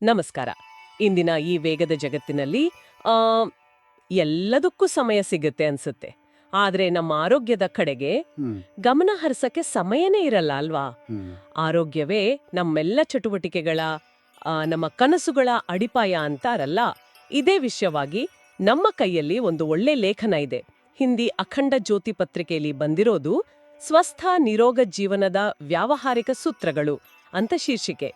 ನಮಸ್ಕಾರ. ಇಂದಿನ ಈ ವೇಗದ ಜಗತ್ತಿನಲ್ಲಿ ಆ, ಎಲ್ಲದಕ್ಕೂ ಸಮಯ ಸಿಗುತ್ತೆ ಅನ್ಸುತ್ತೆ. ಆದ್ರೆ ನಮ್ಮ ಆರೋಗ್ಯದ ಕಡೆಗೆ ಹ್ಮ್, ಗಮನ ಹರಿಸಕ್ಕೆ ಸಮಯನೇ ಇರಲ್ಲ ಅಲ್ವಾ? ಹ್ಮ್. ಆರೋಗ್ಯವೇ ನಮ್ಮೆಲ್ಲ ಚಟುವಟಿಕೆಗಳ ನಮ್ಮ ಕನಸುಗಳ ಅಡಿಪಾಯ ಅಂತಾರಲ್ಲ. ಇದೇ ವಿಷಯವಾಗಿ ನಮ್ಮ ಕೈಯಲ್ಲಿ ಒಂದು ಒಳ್ಳೆ ಲೇಖನ ಇದೆ. ಹಿಂದಿ ಅಖಂಡ ಜ್ಯೋತಿ ಪತ್ರಿಕೆಯಲ್ಲಿ ಬಂದಿರೋದು ಸ್ವಸ್ಥ ನಿರೋಗ ಜೀವನದ ವ್ಯಾವಹಾರಿಕ ಸೂತ್ರಗಳು ಅಂತ ಶೀರ್ಷಿಕೆ.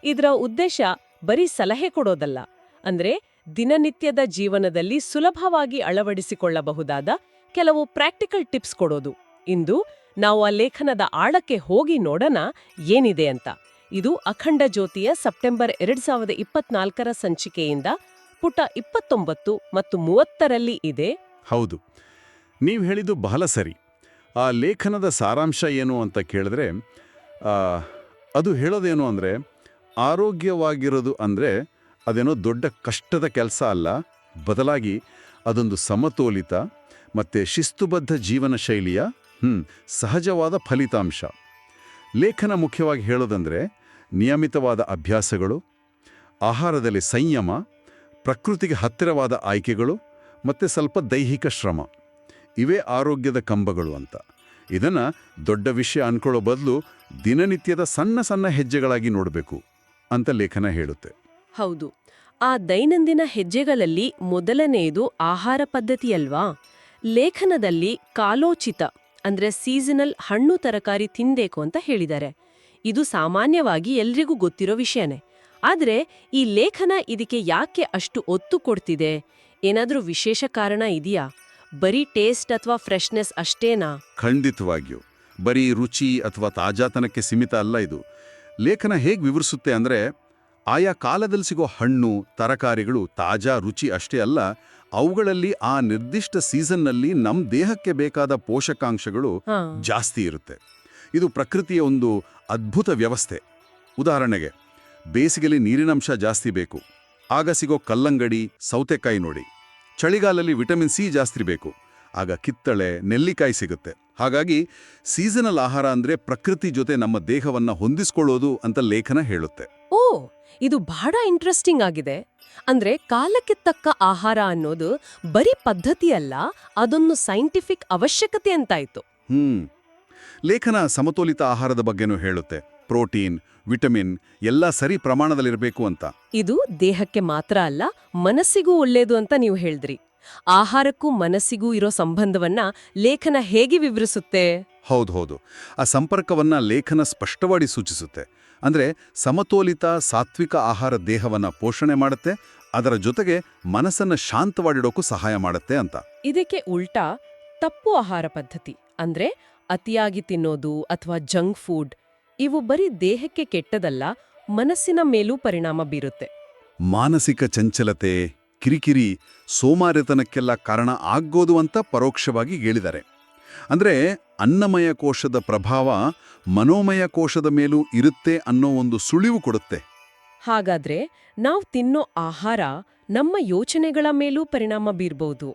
ಇದರ ಉದ್ದೇಶ ಬರೀ ಸಲಹೆ ಕೊಡೋದಲ್ಲ, ಅಂದ್ರೆ ದಿನನಿತ್ಯದ ಜೀವನದಲ್ಲಿ ಸುಲಭವಾಗಿ ಅಳವಡಿಸಿಕೊಳ್ಳಬಹುದಾದ ಕೆಲವು ಪ್ರಾಕ್ಟಿಕಲ್ ಟಿಪ್ಸ್ ಕೊಡೋದು. ಇಂದು ನಾವು ಆ ಲೇಖನದ ಆಳಕ್ಕೆ ಹೋಗಿ ನೋಡೋಣ ಏನಿದೆ ಅಂತ. ಇದು ಅಖಂಡ ಜ್ಯೋತಿಯ ಸೆಪ್ಟೆಂಬರ್ 2024 ಸಂಚಿಕೆಯಿಂದ ಪುಟ 29 ಮತ್ತು 30ರಲ್ಲಿ ಇದೆ. ಹೌದು, ನೀವು ಹೇಳಿದ್ದು ಬಹಳ ಸರಿ. ಆ ಲೇಖನದ ಸಾರಾಂಶ ಏನು ಅಂತ ಕೇಳಿದ್ರೆ ಆ, ಅದು ಹೇಳೋದೇನು ಅಂದರೆ, ಆರೋಗ್ಯವಾಗಿರೋದು ಅಂದರೆ ಅದೇನೋ ದೊಡ್ಡ ಕಷ್ಟದ ಕೆಲಸ ಅಲ್ಲ, ಬದಲಾಗಿ ಅದೊಂದು ಸಮತೋಲಿತ ಮತ್ತು ಶಿಸ್ತುಬದ್ಧ ಜೀವನ ಶೈಲಿಯ ಸಹಜವಾದ ಫಲಿತಾಂಶ. ಲೇಖನ ಮುಖ್ಯವಾಗಿ ಹೇಳೋದಂದರೆ ನಿಯಮಿತವಾದ ಅಭ್ಯಾಸಗಳು, ಆಹಾರದಲ್ಲಿ ಸಂಯಮ, ಪ್ರಕೃತಿಗೆ ಹತ್ತಿರವಾದ ಆಯ್ಕೆಗಳು ಮತ್ತು ಸ್ವಲ್ಪ ದೈಹಿಕ ಶ್ರಮ ಇವೇ ಆರೋಗ್ಯದ ಕಂಬಗಳು ಅಂತ. ಇದನ್ನು ದೊಡ್ಡ ವಿಷಯ ಅನ್ಕೊಳ್ಳೋ ಬದಲು ದಿನನಿತ್ಯದ ಸಣ್ಣ ಸಣ್ಣ ಹೆಜ್ಜೆಗಳಾಗಿ ನೋಡಬೇಕು ಅಂತ ಲೇಖನ ಹೇಳುತ್ತೆ. ಹೌದು, ಆ ದೈನಂದಿನ ಹೆಜ್ಜೆಗಳಲ್ಲಿ ಮೊದಲನೆಯದು ಆಹಾರ ಪದ್ಧತಿಯಲ್ವಾ? ಲೇಖನದಲ್ಲಿ ಕಾಲೋಚಿತ ಅಂದ್ರೆ ಸೀಸನಲ್ ಹಣ್ಣು ತರಕಾರಿ ತಿನ್ಬೇಕು ಅಂತ ಹೇಳಿದ್ದಾರೆ. ಇದು ಸಾಮಾನ್ಯವಾಗಿ ಎಲ್ರಿಗೂ ಗೊತ್ತಿರೋ ವಿಷಯನೇ. ಆದ್ರೆ ಈ ಲೇಖನ ಇದಕ್ಕೆ ಯಾಕೆ ಅಷ್ಟು ಒತ್ತು ಕೊಡ್ತಿದೆ? ಏನಾದ್ರೂ ವಿಶೇಷ ಕಾರಣ ಇದೆಯಾ? ಬರೀ ಟೇಸ್ಟ್ ಅಥವಾ ಫ್ರೆಶ್ನೆಸ್ ಅಷ್ಟೇನಾ? ಖಂಡಿತವಾಗಿಯೂ ಬರೀ ರುಚಿ ಅಥವಾ ತಾಜಾತನಕ್ಕೆ ಸೀಮಿತ ಅಲ್ಲ ಇದು. ಲೇಖನ ಹೇಗೆ ವಿವರಿಸುತ್ತೆ ಅಂದರೆ, ಆಯಾ ಕಾಲದಲ್ಲಿ ಸಿಗೋ ಹಣ್ಣು ತರಕಾರಿಗಳು ತಾಜಾ ರುಚಿ ಅಷ್ಟೇ ಅಲ್ಲ, ಅವುಗಳಲ್ಲಿ ಆ ನಿರ್ದಿಷ್ಟ ಸೀಸನ್ನಲ್ಲಿ ನಮ್ಮ ದೇಹಕ್ಕೆ ಬೇಕಾದ ಪೋಷಕಾಂಶಗಳು ಜಾಸ್ತಿ ಇರುತ್ತೆ. ಇದು ಪ್ರಕೃತಿಯ ಒಂದು ಅದ್ಭುತ ವ್ಯವಸ್ಥೆ. ಉದಾಹರಣೆಗೆ, ಬೇಸಿಗೆಯಲ್ಲಿ ನೀರಿನಂಶ ಜಾಸ್ತಿ ಬೇಕು, ಆಗ ಸಿಗೋ ಕಲ್ಲಂಗಡಿ ಸೌತೆಕಾಯಿ ನೋಡಿ. ಚಳಿಗಾಲದಲ್ಲಿ ವಿಟಮಿನ್ ಸಿ ಜಾಸ್ತಿ ಬೇಕು, ಆಗ ಕಿತ್ತಳೆ ನೆಲ್ಲಿಕಾಯಿ ಸಿಗುತ್ತೆ. ಹಾಗಾಗಿ ಸೀಸನಲ್ ಆಹಾರ ಅಂದರೆ ಪ್ರಕೃತಿ ಜೊತೆ ನಮ್ಮ ದೇಹವನ್ನು ಹೊಂದಿಸ್ಕೊಳ್ಳೋದು ಅಂತ ಲೇಖನ ಹೇಳುತ್ತೆ. ಓ, ಇದು ಬಹಳ ಇಂಟ್ರೆಸ್ಟಿಂಗ್ ಆಗಿದೆ. ಅಂದ್ರೆ ಕಾಲಕ್ಕೆ ತಕ್ಕ ಆಹಾರ ಅನ್ನೋದು ಬರೀ ಪದ್ಧತಿ ಅಲ್ಲ, ಅದೊಂದು ಸೈಂಟಿಫಿಕ್ ಅವಶ್ಯಕತೆ ಅಂತಾಯ್ತು. ಲೇಖನ ಸಮತೋಲಿತ ಆಹಾರದ ಬಗ್ಗೆನೂ ಹೇಳುತ್ತೆ. ಪ್ರೋಟೀನ್, ವಿಟಮಿನ್ ಎಲ್ಲ ಸರಿ ಪ್ರಮಾಣದಲ್ಲಿರಬೇಕು ಅಂತ. ಇದು ದೇಹಕ್ಕೆ ಮಾತ್ರ ಅಲ್ಲ, ಮನಸ್ಸಿಗೂ ಒಳ್ಳೇದು ಅಂತ ನೀವು ಹೇಳಿದ್ರಿ. ಆಹಾರಕ್ಕೂ ಮನಸ್ಸಿಗೂ ಇರೋ ಸಂಬಂಧವನ್ನ ಲೇಖನ ಹೇಗೆ ವಿವರಿಸುತ್ತೆ? ಹೌದು, ಆ ಸಂಪರ್ಕವನ್ನ ಲೇಖನ ಸ್ಪಷ್ಟವಾಗಿ ಸೂಚಿಸುತ್ತೆ. ಅಂದ್ರೆ ಸಮತೋಲಿತ ಸಾತ್ವಿಕ ಆಹಾರ ದೇಹವನ್ನ ಪೋಷಣೆ ಮಾಡುತ್ತೆ, ಅದರ ಜೊತೆಗೆ ಮನಸ್ಸನ್ನ ಶಾಂತವಾಗಿಡೋಕ್ಕೂ ಸಹಾಯ ಮಾಡುತ್ತೆ ಅಂತ. ಇದಕ್ಕೆ ಉಲ್ಟಾ ತಪ್ಪು ಆಹಾರ ಪದ್ಧತಿ ಅಂದ್ರೆ ಅತಿಯಾಗಿ ತಿನ್ನೋದು ಅಥವಾ ಜಂಕ್ ಫುಡ್, ಇವು ಬರೀ ದೇಹಕ್ಕೆ ಕೆಟ್ಟದಲ್ಲ, ಮನಸ್ಸಿನ ಮೇಲೂ ಪರಿಣಾಮ ಬೀರುತ್ತೆ. ಮಾನಸಿಕ ಚಂಚಲತೆ, ಕಿರಿಕಿರಿ, ಸೋಮಾರಿತನಕ್ಕೆಲ್ಲ ಕಾರಣ ಆಗ್ಬೋದು ಅಂತ ಪರೋಕ್ಷವಾಗಿ ಹೇಳಿದ್ದಾರೆ. ಅಂದ್ರೆ ಅನ್ನಮಯ ಕೋಶದ ಪ್ರಭಾವ ಮನೋಮಯ ಕೋಶದ ಮೇಲೂ ಇರುತ್ತೆ ಅನ್ನೋ ಒಂದು ಸುಳಿವು ಕೊಡುತ್ತೆ. ಹಾಗಾದ್ರೆ ನಾವು ತಿನ್ನೋ ಆಹಾರ ನಮ್ಮ ಯೋಚನೆಗಳ ಮೇಲೂ ಪರಿಣಾಮ ಬೀರ್ಬೋದು.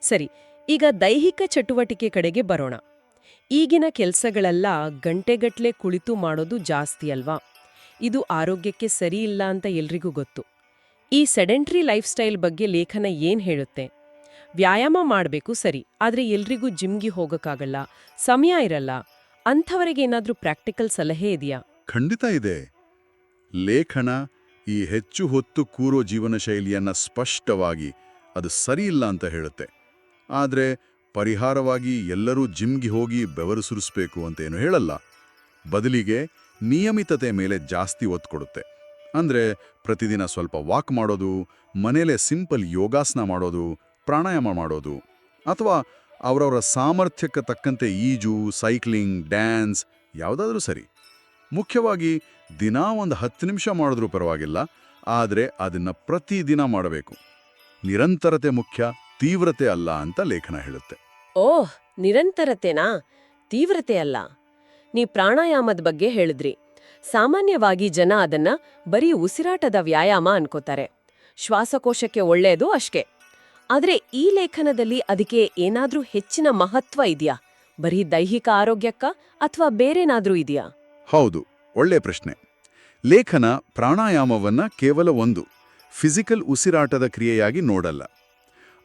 ಸರಿ, ಈಗ ದೈಹಿಕ ಚಟುವಟಿಕೆ ಕಡೆಗೆ ಬರೋಣ. ಈಗಿನ ಕೆಲ್ಸಗಳೆಲ್ಲ ಗಂಟೆಗಟ್ಲೆ ಕುಳಿತು ಮಾಡೋದು ಜಾಸ್ತಿ ಅಲ್ವಾ? ಇದು ಆರೋಗ್ಯಕ್ಕೆ ಸರಿ ಇಲ್ಲ ಅಂತ ಎಲ್ರಿಗೂ ಗೊತ್ತು. ಈ ಸೆಡೆಂಟ್ರಿ ಲೈಫ್ ಸ್ಟೈಲ್ ಬಗ್ಗೆ ಲೇಖನ ಏನ್ ಹೇಳುತ್ತೆ? ವ್ಯಾಯಾಮ ಮಾಡಬೇಕು ಸರಿ, ಆದ್ರೆ ಎಲ್ರಿಗೂ ಜಿಮ್ಗೆ ಹೋಗಕ್ಕಾಗಲ್ಲ, ಸಮಯ ಇರಲ್ಲ. ಅಂಥವರಿಗೇನಾದ್ರೂ ಪ್ರಾಕ್ಟಿಕಲ್ ಸಲಹೆ ಇದೆಯಾ? ಖಂಡಿತ ಇದೆ. ಲೇಖನ ಈ ಹೆಚ್ಚು ಹೊತ್ತು ಕೂರೋ ಜೀವನ ಶೈಲಿಯನ್ನ ಸ್ಪಷ್ಟವಾಗಿ ಅದು ಸರಿಯಿಲ್ಲ ಅಂತ ಹೇಳುತ್ತೆ. ಆದರೆ ಪರಿಹಾರವಾಗಿ ಎಲ್ಲರೂ ಜಿಮ್ಗೆ ಹೋಗಿ ಬೆವರು ಸುರಿಸ್ಬೇಕು ಅಂತೇನು ಹೇಳಲ್ಲ. ಬದಲಿಗೆ ನಿಯಮಿತತೆ ಮೇಲೆ ಜಾಸ್ತಿ ಒತ್ತು ಕೊಡುತ್ತೆ. ಅಂದರೆ ಪ್ರತಿದಿನ ಸ್ವಲ್ಪ ವಾಕ್ ಮಾಡೋದು, ಮನೇಲೆ ಸಿಂಪಲ್ ಯೋಗಾಸನ ಮಾಡೋದು, ಪ್ರಾಣಾಯಾಮ ಮಾಡೋದು, ಅಥವಾ ಅವರವರ ಸಾಮರ್ಥ್ಯಕ್ಕೆ ತಕ್ಕಂತೆ ಈಜು, ಸೈಕ್ಲಿಂಗ್, ಡ್ಯಾನ್ಸ್ ಯಾವುದಾದ್ರೂ ಸರಿ. ಮುಖ್ಯವಾಗಿ ದಿನಾ ಒಂದು 10 ನಿಮಿಷ ಮಾಡಿದ್ರೂ ಪರವಾಗಿಲ್ಲ, ಆದರೆ ಅದನ್ನು ಪ್ರತಿದಿನ ಮಾಡಬೇಕು. ನಿರಂತರತೆ ಮುಖ್ಯ, ತೀವ್ರತೆ ಅಲ್ಲ ಅಂತ ಲೇಖನ ಹೇಳುತ್ತೆ. ಓಹ್, ನಿರಂತರತೆನಾ, ತೀವ್ರತೆ ಅಲ್ಲ. ನೀ ಪ್ರಾಣಾಯಾಮದ ಬಗ್ಗೆ ಹೇಳಿದ್ರಿ. ಸಾಮಾನ್ಯವಾಗಿ ಜನ ಅದನ್ನ ಬರೀ ಉಸಿರಾಟದ ವ್ಯಾಯಾಮ ಅನ್ಕೋತಾರೆ, ಶ್ವಾಸಕೋಶಕ್ಕೆ ಒಳ್ಳೆಯದು ಅಷ್ಟೇ. ಆದ್ರೆ ಈ ಲೇಖನದಲ್ಲಿ ಅದಕ್ಕೆ ಏನಾದ್ರೂ ಹೆಚ್ಚಿನ ಮಹತ್ವ ಇದೆಯಾ? ಬರೀ ದೈಹಿಕ ಆರೋಗ್ಯಕ್ಕ ಅಥವಾ ಬೇರೇನಾದ್ರೂ ಇದೆಯಾ? ಹೌದು, ಒಳ್ಳೆ ಪ್ರಶ್ನೆ. ಲೇಖನ ಪ್ರಾಣಾಯಾಮವನ್ನ ಕೇವಲ ಒಂದು ಫಿಸಿಕಲ್ ಉಸಿರಾಟದ ಕ್ರಿಯೆಯಾಗಿ ನೋಡಲ್ಲ.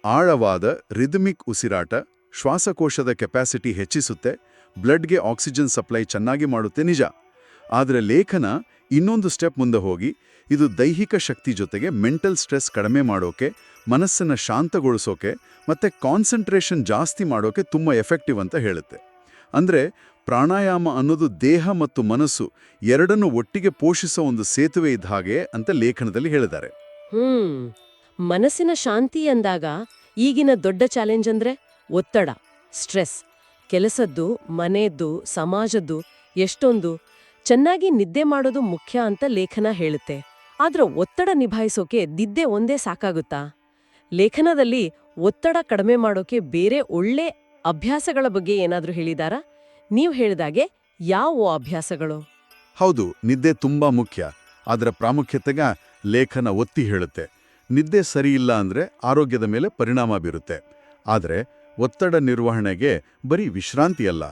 ಆಳವಾದ ರಿದಮಿಕ್ ಉಸಿರಾಟ ಶ್ವಾಸಕೋಶದ ಕೆಪಾಸಿಟಿ ಹೆಚ್ಚಿಸುತ್ತೆ, ಬ್ಲಡ್ಗೆ ಆಕ್ಸಿಜನ್ ಸಪ್ಲೈ ಚೆನ್ನಾಗಿ ಮಾಡುತ್ತೆ ನಿಜ. ಆದರೆ ಲೇಖನ ಇನ್ನೊಂದು ಸ್ಟೆಪ್ ಮುಂದೆ ಹೋಗಿ ಇದು ದೈಹಿಕ ಶಕ್ತಿ ಜೊತೆಗೆ ಮೆಂಟಲ್ ಸ್ಟ್ರೆಸ್ ಕಡಿಮೆ ಮಾಡೋಕೆ, ಮನಸ್ಸನ್ನು ಶಾಂತಗೊಳಿಸೋಕೆ ಮತ್ತೆ ಕಾನ್ಸಂಟ್ರೇಷನ್ ಜಾಸ್ತಿ ಮಾಡೋಕೆ ತುಂಬ ಎಫೆಕ್ಟಿವ್ ಅಂತ ಹೇಳುತ್ತೆ. ಅಂದರೆ ಪ್ರಾಣಾಯಾಮ ಅನ್ನೋದು ದೇಹ ಮತ್ತು ಮನಸ್ಸು ಎರಡನ್ನೂ ಒಟ್ಟಿಗೆ ಪೋಷಿಸೋ ಒಂದು ಸೇತುವೆ ಇದ್ದ ಹಾಗೆ ಅಂತ ಲೇಖನದಲ್ಲಿ ಹೇಳಿದ್ದಾರೆ. ಮನಸ್ಸಿನ ಶಾಂತಿ ಅಂದಾಗ ಈಗಿನ ದೊಡ್ಡ ಚಾಲೆಂಜ್ ಅಂದ್ರೆ ಒತ್ತಡ, ಸ್ಟ್ರೆಸ್, ಕೆಲಸದ್ದು, ಮನೆಯದ್ದು, ಸಮಾಜದ್ದು ಎಷ್ಟೊಂದು. ಚೆನ್ನಾಗಿ ನಿದ್ದೆ ಮಾಡೋದು ಮುಖ್ಯ ಅಂತ ಲೇಖನ ಹೇಳುತ್ತೆ. ಆದ್ರೆ ಒತ್ತಡ ನಿಭಾಯಿಸೋಕೆ ನಿದ್ದೆ ಒಂದೇ ಸಾಕಾಗುತ್ತಾ? ಲೇಖನದಲ್ಲಿ ಒತ್ತಡ ಕಡಿಮೆ ಮಾಡೋಕೆ ಬೇರೆ ಒಳ್ಳೆ ಅಭ್ಯಾಸಗಳ ಬಗ್ಗೆ ಏನಾದ್ರೂ ಹೇಳಿದಾರಾ? ನೀವು ಹೇಳಿದಾಗೆ ಯಾವ ಅಭ್ಯಾಸಗಳು? ಹೌದು, ನಿದ್ದೆ ತುಂಬಾ ಮುಖ್ಯ. ಅದರ ಪ್ರಾಮುಖ್ಯತೆಗ ಲೇಖನ ಒತ್ತಿ ಹೇಳುತ್ತೆ. ನಿದ್ದೆ ಸರಿಯಿಲ್ಲ ಅಂದ್ರೆ ಆರೋಗ್ಯದ ಮೇಲೆ ಪರಿಣಾಮ ಬೀರುತ್ತೆ. ಆದರೆ ಒತ್ತಡ ನಿರ್ವಹಣೆಗೆ ಬರೀ ವಿಶ್ರಾಂತಿ ಅಲ್ಲ,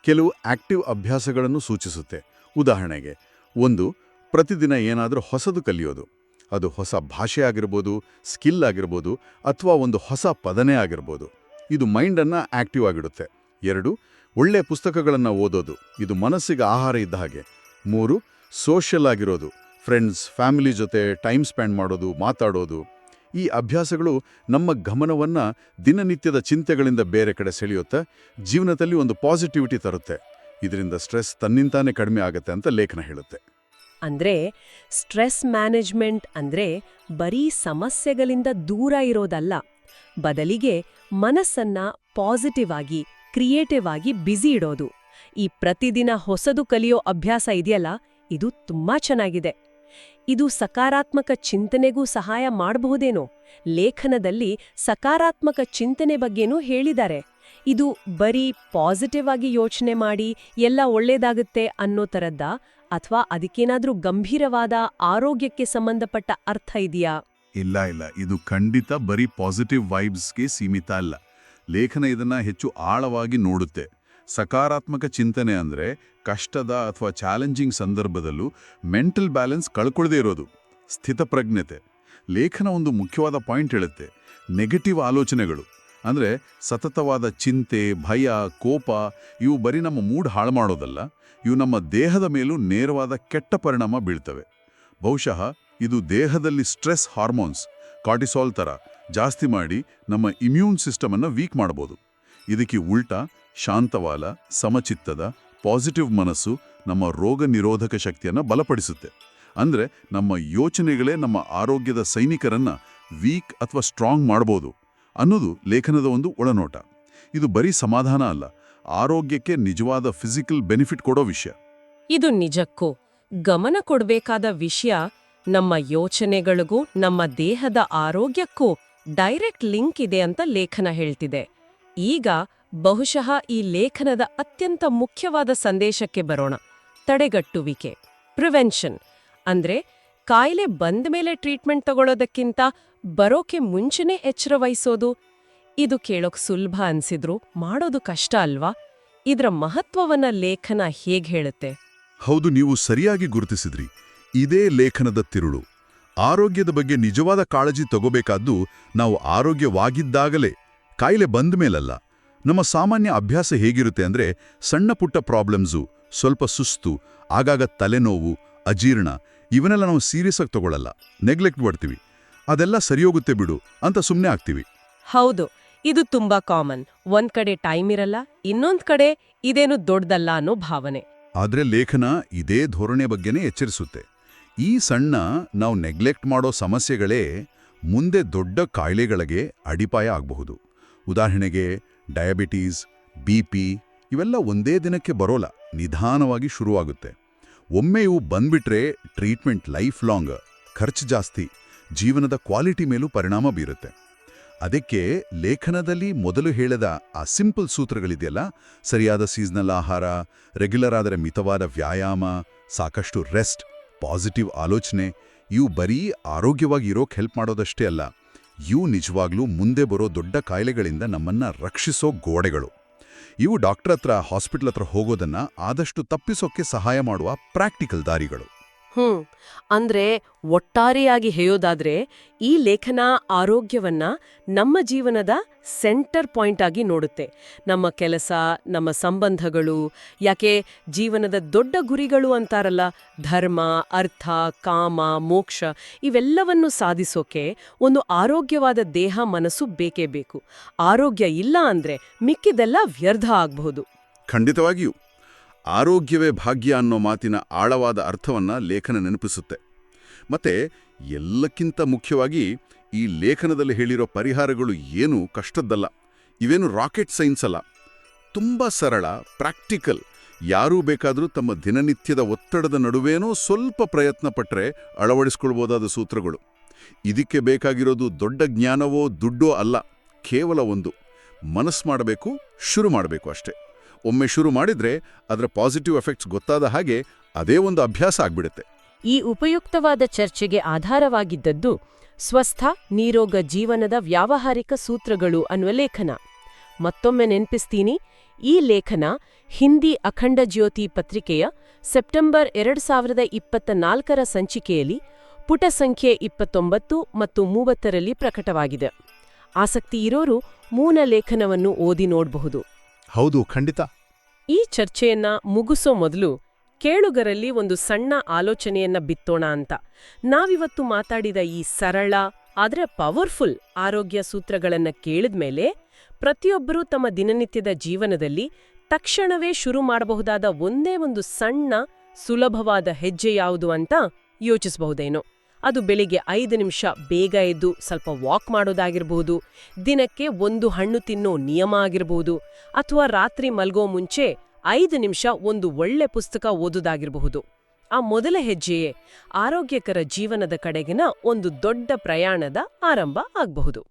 ಕೆಲವು ಆಕ್ಟಿವ್ ಅಭ್ಯಾಸಗಳನ್ನು ಸೂಚಿಸುತ್ತೆ. ಉದಾಹರಣೆಗೆ, 1. ಪ್ರತಿದಿನ ಏನಾದರೂ ಹೊಸದು ಕಲಿಯೋದು. ಅದು ಹೊಸ ಭಾಷೆ ಆಗಿರ್ಬೋದು, ಸ್ಕಿಲ್ ಆಗಿರ್ಬೋದು, ಅಥವಾ ಒಂದು ಹೊಸ ಪದನೇ ಆಗಿರ್ಬೋದು. ಇದು ಮೈಂಡನ್ನು ಆಕ್ಟಿವ್ ಆಗಿಡುತ್ತೆ. 2. ಒಳ್ಳೆ ಪುಸ್ತಕಗಳನ್ನು ಓದೋದು. ಇದು ಮನಸ್ಸಿಗೆ ಆಹಾರ ಇದ್ದ ಹಾಗೆ. 3. ಸೋಷಿಯಲ್ ಆಗಿರೋದು. ಫ್ರೆಂಡ್ಸ್, ಫ್ಯಾಮಿಲಿ ಜೊತೆ ಟೈಮ್ ಸ್ಪೆಂಡ್ ಮಾಡೋದು, ಮಾತಾಡೋದು. ಈ ಅಭ್ಯಾಸಗಳು ನಮ್ಮ ಗಮನವನ್ನು ದಿನನಿತ್ಯದ ಚಿಂತೆಗಳಿಂದ ಬೇರೆ ಕಡೆ ಸೆಳೆಯುತ್ತೆ, ಜೀವನದಲ್ಲಿ ಒಂದು ಪಾಸಿಟಿವಿಟಿ ತರುತ್ತೆ. ಇದರಿಂದ ಸ್ಟ್ರೆಸ್ ತನ್ನಿಂತಾನೇ ಕಡಿಮೆ ಆಗುತ್ತೆ ಅಂತ ಲೇಖನ ಹೇಳುತ್ತೆ. ಅಂದ್ರೆ ಸ್ಟ್ರೆಸ್ ಮ್ಯಾನೇಜ್ಮೆಂಟ್ ಅಂದ್ರೆ ಬರೀ ಸಮಸ್ಯೆಗಳಿಂದ ದೂರ ಇರೋದಲ್ಲ, ಬದಲಿಗೆ ಮನಸ್ಸನ್ನ ಪಾಸಿಟಿವ್ ಆಗಿ, ಕ್ರಿಯೇಟಿವ್ ಆಗಿ ಬ್ಯುಸಿ ಇಡೋದು. ಈ ಪ್ರತಿದಿನ ಹೊಸದು ಕಲಿಯೋ ಅಭ್ಯಾಸ ಇದೆಯಲ್ಲ, ಇದು ತುಂಬಾ ಚೆನ್ನಾಗಿದೆ. ಇದು ಸಕಾರಾತ್ಮಕ ಚಿಂತನೆಗೂ ಸಹಾಯ ಮಾಡಬಹುದೇನೋ? ಲೇಖನದಲ್ಲಿ ಸಕಾರಾತ್ಮಕ ಚಿಂತನೆ ಬಗ್ಗೆನೂ ಹೇಳಿದ್ದಾರೆ. ಇದು ಬರೀ ಪಾಸಿಟಿವ್ ಆಗಿ ಯೋಚನೆ ಮಾಡಿ ಎಲ್ಲ ಒಳ್ಳೇದಾಗುತ್ತೆ ಅನ್ನೋ ಥರದ್ದ, ಅಥವಾ ಅದಕ್ಕೇನಾದ್ರೂ ಗಂಭೀರವಾದ ಆರೋಗ್ಯಕ್ಕೆ ಸಂಬಂಧಪಟ್ಟ ಅರ್ಥ ಇದೆಯಾ? ಇಲ್ಲ, ಇದು ಖಂಡಿತ ಬರೀ ಪಾಸಿಟಿವ್ ವೈಬ್ಸ್ಗೆ ಸೀಮಿತ ಅಲ್ಲ. ಲೇಖನ ಇದನ್ನ ಹೆಚ್ಚು ಆಳವಾಗಿ ನೋಡುತ್ತೆ. ಸಕಾರಾತ್ಮಕ ಚಿಂತನೆ ಅಂದ್ರೆ ಕಷ್ಟದ ಅಥವಾ ಚಾಲೆಂಜಿಂಗ್ ಸಂದರ್ಭದಲ್ಲೂ ಮೆಂಟಲ್ ಬ್ಯಾಲೆನ್ಸ್ ಕಳ್ಕೊಳ್ಳದೇ ಇರೋದು, ಸ್ಥಿತಪ್ರಜ್ಞತೆ. ಲೇಖನ ಒಂದು ಮುಖ್ಯವಾದ ಪಾಯಿಂಟ್ ಹೇಳುತ್ತೆ. ನೆಗೆಟಿವ್ ಆಲೋಚನೆಗಳು ಅಂದ್ರೆ ಸತತವಾದ ಚಿಂತೆ, ಭಯ, ಕೋಪ ಇವು ಬರೀ ನಮ್ಮ ಮೂಡ್ ಹಾಳು ಮಾಡೋದಲ್ಲ, ಇವು ನಮ್ಮ ದೇಹದ ಮೇಲೂ ನೇರವಾದ ಕೆಟ್ಟ ಪರಿಣಾಮ ಬೀಳ್ತವೆ. ಬಹುಶಃ ಇದು ದೇಹದಲ್ಲಿ ಸ್ಟ್ರೆಸ್ ಹಾರ್ಮೋನ್ಸ್, ಕಾರ್ಟಿಸಾಲ್ ಥರ ಜಾಸ್ತಿ ಮಾಡಿ ನಮ್ಮ ಇಮ್ಯೂನ್ ಸಿಸ್ಟಮನ್ನು ವೀಕ್ ಮಾಡಬಹುದು. ಇದಕ್ಕೆ ಉಲ್ಟಾ ಶಾಂತವಾದ, ಸಮಚಿತ್ತದ, ಪಾಸಿಟಿವ್ ಮನಸ್ಸು ನಮ್ಮ ರೋಗ ನಿರೋಧಕ ಶಕ್ತಿಯನ್ನು ಬಲಪಡಿಸುತ್ತೆ. ಅಂದ್ರೆ ನಮ್ಮ ಯೋಚನೆಗಳೇ ನಮ್ಮ ಆರೋಗ್ಯದ ಸೈನಿಕರನ್ನ ವೀಕ್ ಅಥವಾ ಸ್ಟ್ರಾಂಗ್ ಮಾಡಬಹುದು ಅನ್ನೋದು ಲೇಖನದ ಒಂದು ಒಳನೋಟ. ಇದು ಬರೀ ಸಮಾಧಾನ ಅಲ್ಲ, ಆರೋಗ್ಯಕ್ಕೆ ನಿಜವಾದ ಫಿಸಿಕಲ್ ಬೆನಿಫಿಟ್ ಕೊಡೋ ವಿಷಯ. ಇದು ನಿಜಕ್ಕೂ ಗಮನ ಕೊಡಬೇಕಾದ ವಿಷಯ. ನಮ್ಮ ಯೋಚನೆಗಳಿಗೂ ನಮ್ಮ ದೇಹದ ಆರೋಗ್ಯಕ್ಕೂ ಡೈರೆಕ್ಟ್ ಲಿಂಕ್ ಇದೆ ಅಂತ ಲೇಖನ ಹೇಳ್ತಿದೆ. ಈಗ ಬಹುಶಃ ಈ ಲೇಖನದ ಅತ್ಯಂತ ಮುಖ್ಯವಾದ ಸಂದೇಶಕ್ಕೆ ಬರೋಣ. ತಡೆಗಟ್ಟುವಿಕೆ, ಪ್ರಿವೆನ್ಷನ್. ಅಂದ್ರೆ ಕಾಯಿಲೆ ಬಂದ ಮೇಲೆ ಟ್ರೀಟ್ಮೆಂಟ್ ತಗೊಳ್ಳೋದಕ್ಕಿಂತ ಬರೋಕೆ ಮುಂಚೆನೇ ಎಚ್ಚರ ವಹಿಸೋದು. ಇದು ಕೇಳೋಕ್ ಸುಲಭ ಅನ್ಸಿದ್ರು ಮಾಡೋದು ಕಷ್ಟ ಅಲ್ವಾ? ಇದರ ಮಹತ್ವವನ್ನ ಲೇಖನ ಹೇಗ್ ಹೇಳುತ್ತೆ? ಹೌದು, ನೀವು ಸರಿಯಾಗಿ ಗುರುತಿಸಿದ್ರಿ. ಇದೇ ಲೇಖನದ ತಿರುಳು. ಆರೋಗ್ಯದ ಬಗ್ಗೆ ನಿಜವಾದ ಕಾಳಜಿ ತಗೋಬೇಕಾದ್ದು ನಾವು ಆರೋಗ್ಯವಾಗಿದ್ದಾಗಲೇ, ಕಾಯಿಲೆ ಬಂದ ಮೇಲಲ್ಲ. ನಮ್ಮ ಸಾಮಾನ್ಯ ಅಭ್ಯಾಸ ಹೇಗಿರುತ್ತೆ ಅಂದ್ರೆ, ಸಣ್ಣ ಪುಟ್ಟ ಪ್ರಾಬ್ಲಮ್ಸು, ಸ್ವಲ್ಪ ಸುಸ್ತು, ಆಗಾಗ ತಲೆನೋವು, ಅಜೀರ್ಣ ಇವನ್ನೆಲ್ಲ ನಾವು ಸೀರಿಯಸ್ ಆಗಿ ತಗೊಳ್ಳಲ್ಲ, ನೆಗ್ಲೆಕ್ಟ್ ಮಾಡ್ತೀವಿ. ಅದೆಲ್ಲ ಸರಿಯೋಗುತ್ತೆ ಬಿಡು ಅಂತ ಸುಮ್ಮನೆ ಆಗ್ತೀವಿ. ಹೌದು, ಇದು ತುಂಬಾ ಕಾಮನ್. ಒಂದ್ ಕಡೆ ಟೈಮ್ ಇರಲ್ಲ, ಇನ್ನೊಂದ್ ಕಡೆ ಇದೇನು ದೊಡ್ಡದಲ್ಲ ಅನ್ನೋ ಭಾವನೆ. ಆದ್ರೆ ಲೇಖನ ಇದೇ ಧೋರಣೆ ಬಗ್ಗೆನೇ ಎಚ್ಚರಿಸುತ್ತೆ. ಈ ಸಣ್ಣ ನಾವು ನೆಗ್ಲೆಕ್ಟ್ ಮಾಡೋ ಸಮಸ್ಯೆಗಳೇ ಮುಂದೆ ದೊಡ್ಡ ಕಾಯಿಲೆಗಳಿಗೆ ಅಡಿಪಾಯ ಆಗಬಹುದು. ಉದಾಹರಣೆಗೆ ಡಯಾಬಿಟೀಸ್, BP ಇವೆಲ್ಲ ಒಂದೇ ದಿನಕ್ಕೆ ಬರೋಲ್ಲ, ನಿಧಾನವಾಗಿ ಶುರುವಾಗುತ್ತೆ. ಒಮ್ಮೆ ಇವು ಬಂದ್ಬಿಟ್ರೆ ಟ್ರೀಟ್ಮೆಂಟ್ ಲೈಫ್ ಲಾಂಗ್, ಖರ್ಚು ಜಾಸ್ತಿ, ಜೀವನದ ಕ್ವಾಲಿಟಿ ಮೇಲೂ ಪರಿಣಾಮ ಬೀರುತ್ತೆ. ಅದಕ್ಕೆ ಲೇಖನದಲ್ಲಿ ಮೊದಲು ಹೇಳಿದ ಆ ಸಿಂಪಲ್ ಸೂತ್ರಗಳಿದೆಯಲ್ಲ, ಸರಿಯಾದ ಸೀಸನಲ್ ಆಹಾರ, ರೆಗ್ಯುಲರ್ ಆದರೆ ಮಿತವಾದ ವ್ಯಾಯಾಮ, ಸಾಕಷ್ಟು ರೆಸ್ಟ್, ಪಾಸಿಟಿವ್ ಆಲೋಚನೆ, ಇವು ಬರೀ ಆರೋಗ್ಯವಾಗಿ ಇರೋಕೆ ಹೆಲ್ಪ್ ಮಾಡೋದಷ್ಟೇ ಅಲ್ಲ, ಇವು ನಿಜವಾಗ್ಲೂ ಮುಂದೆ ಬರೋ ದೊಡ್ಡ ಕಾಯಿಲೆಗಳಿಂದ ನಮ್ಮನ್ನ ರಕ್ಷಿಸೋ ಗೋಡೆಗಳು. ಇವು ಡಾಕ್ಟರ್ ಹತ್ರ, ಹಾಸ್ಪಿಟಲ್ ಹತ್ರ ಹೋಗೋದನ್ನ ಆದಷ್ಟು ತಪ್ಪಿಸೋಕೆ ಸಹಾಯ ಮಾಡುವ ಪ್ರಾಕ್ಟಿಕಲ್ ದಾರಿಗಳು. ಅಂದ್ರೆ ಒಟ್ಟಾರೆಯಾಗಿ ಹೇಳೋದಾದ್ರೆ ಈ ಲೇಖನ ಆರೋಗ್ಯವನ್ನ ನಮ್ಮ ಜೀವನದ ಸೆಂಟರ್ ಪಾಯಿಂಟ್ ಆಗಿ ನೋಡುತ್ತೆ. ನಮ್ಮ ಕೆಲಸ, ನಮ್ಮ ಸಂಬಂಧಗಳು, ಯಾಕೆ ಜೀವನದ ದೊಡ್ಡ ಗುರಿಗಳು ಅಂತಾರಲ್ಲ, ಧರ್ಮ, ಅರ್ಥ, ಕಾಮ, ಮೋಕ್ಷ, ಇವೆಲ್ಲವನ್ನು ಸಾಧಿಸೋಕೆ ಒಂದು ಆರೋಗ್ಯವಾದ ದೇಹ ಮನಸ್ಸು ಬೇಕೇ ಬೇಕು. ಆರೋಗ್ಯ ಇಲ್ಲ ಅಂದ್ರೆ ಮಿಕ್ಕಿದೆಲ್ಲ ವ್ಯರ್ಥ ಆಗಬಹುದು. ಖಂಡಿತವಾಗಿಯೂ ಆರೋಗ್ಯವೇ ಭಾಗ್ಯ ಅನ್ನೋ ಮಾತಿನ ಆಳವಾದ ಅರ್ಥವನ್ನ ಲೇಖನ ನೆನಪಿಸುತ್ತೆ. ಮತ್ತೆ ಎಲ್ಲಕ್ಕಿಂತ ಮುಖ್ಯವಾಗಿ ಈ ಲೇಖನದಲ್ಲಿ ಹೇಳಿರೋ ಪರಿಹಾರಗಳು ಏನೂ ಕಷ್ಟದ್ದಲ್ಲ, ಇವೇನು ರಾಕೆಟ್ ಸೈನ್ಸ್ ಅಲ್ಲ. ತುಂಬ ಸರಳ, ಪ್ರಾಕ್ಟಿಕಲ್, ಯಾರೂ ಬೇಕಾದರೂ ತಮ್ಮ ದಿನನಿತ್ಯದ ಒತ್ತಡದ ನಡುವೇನೋ ಸ್ವಲ್ಪ ಪ್ರಯತ್ನ ಪಟ್ಟರೆ ಅಳವಡಿಸ್ಕೊಳ್ಬೋದಾದ ಸೂತ್ರಗಳು. ಇದಕ್ಕೆ ಬೇಕಾಗಿರೋದು ದೊಡ್ಡ ಜ್ಞಾನವೋ ದುಡ್ಡೋ ಅಲ್ಲ, ಕೇವಲ ಒಂದು ಮನಸ್ಸು ಮಾಡಬೇಕು, ಶುರು ಮಾಡಬೇಕು ಅಷ್ಟೇ. ಒಮ್ಮೆ ಶುರು ಮಾಡಿದ್ರೆ ಅದರ ಪಾಸಿಟಿವ್ ಎಫೆಕ್ಟ್ಸ್ ಗೊತ್ತಾದ ಹಾಗೆ ಅದೇ ಒಂದು ಅಭ್ಯಾಸ ಆಗ್ಬಿಡುತ್ತೆ. ಈ ಉಪಯುಕ್ತವಾದ ಚರ್ಚೆಗೆ ಆಧಾರವಾಗಿದ್ದದ್ದು ಸ್ವಸ್ಥ ನಿರೋಗ ಜೀವನದ ವ್ಯಾವಹಾರಿಕ ಸೂತ್ರಗಳು ಅನ್ನುವ ಲೇಖನ. ಮತ್ತೊಮ್ಮೆ ನೆನಪಿಸ್ತೀನಿ, ಈ ಲೇಖನ ಹಿಂದಿ ಅಖಂಡ ಜ್ಯೋತಿ ಪತ್ರಿಕೆಯ ಸೆಪ್ಟೆಂಬರ್ 2024ರ ಸಂಚಿಕೆಯಲ್ಲಿ ಪುಟ ಸಂಖ್ಯೆ 29 ಮತ್ತು 30ರಲ್ಲಿ ಪ್ರಕಟವಾಗಿದೆ. ಆಸಕ್ತಿ ಇರೋರು ಮೂಲ ಲೇಖನವನ್ನು ಓದಿ ನೋಡಬಹುದು. ಹೌದು, ಖಂಡಿತ. ಈ ಚರ್ಚೆಯನ್ನ ಮುಗಿಸೋ ಮೊದಲು ಕೇಳುಗರಲ್ಲಿ ಒಂದು ಸಣ್ಣ ಆಲೋಚನೆಯನ್ನ ಬಿತ್ತೋಣ ಅಂತ. ನಾವಿವತ್ತು ಮಾತಾಡಿದ ಈ ಸರಳ ಆದ್ರೆ ಪವರ್ಫುಲ್ ಆರೋಗ್ಯ ಸೂತ್ರಗಳನ್ನ ಕೇಳಿದ್ಮೇಲೆ ಪ್ರತಿಯೊಬ್ಬರೂ ತಮ್ಮ ದಿನನಿತ್ಯದ ಜೀವನದಲ್ಲಿ ತಕ್ಷಣವೇ ಶುರು ಮಾಡಬಹುದಾದ ಒಂದೇ ಒಂದು ಸಣ್ಣ ಸುಲಭವಾದ ಹೆಜ್ಜೆ ಯಾವುದು ಅಂತ ಯೋಚಿಸಬಹುದೇನೋ. ಅದು ಬೆಳಿಗ್ಗೆ 5 ನಿಮಿಷ ಬೇಗ ಎದ್ದು ಸ್ವಲ್ಪ ವಾಕ್ ಮಾಡೋದಾಗಿರ್ಬಹುದು, ದಿನಕ್ಕೆ 1 ಹಣ್ಣು ತಿನ್ನೋ ನಿಯಮ ಆಗಿರಬಹುದು, ಅಥವಾ ರಾತ್ರಿ ಮಲ್ಗೋ ಮುಂಚೆ 5 ನಿಮಿಷ ಒಂದು ಒಳ್ಳೆ ಪುಸ್ತಕ ಓದೋದಾಗಿರಬಹುದು. ಆ ಮೊದಲ ಹೆಜ್ಜೆಯೇ ಆರೋಗ್ಯಕರ ಜೀವನದ ಕಡೆಗಿನ ಒಂದು ದೊಡ್ಡ ಪ್ರಯಾಣದ ಆರಂಭ ಆಗಬಹುದು.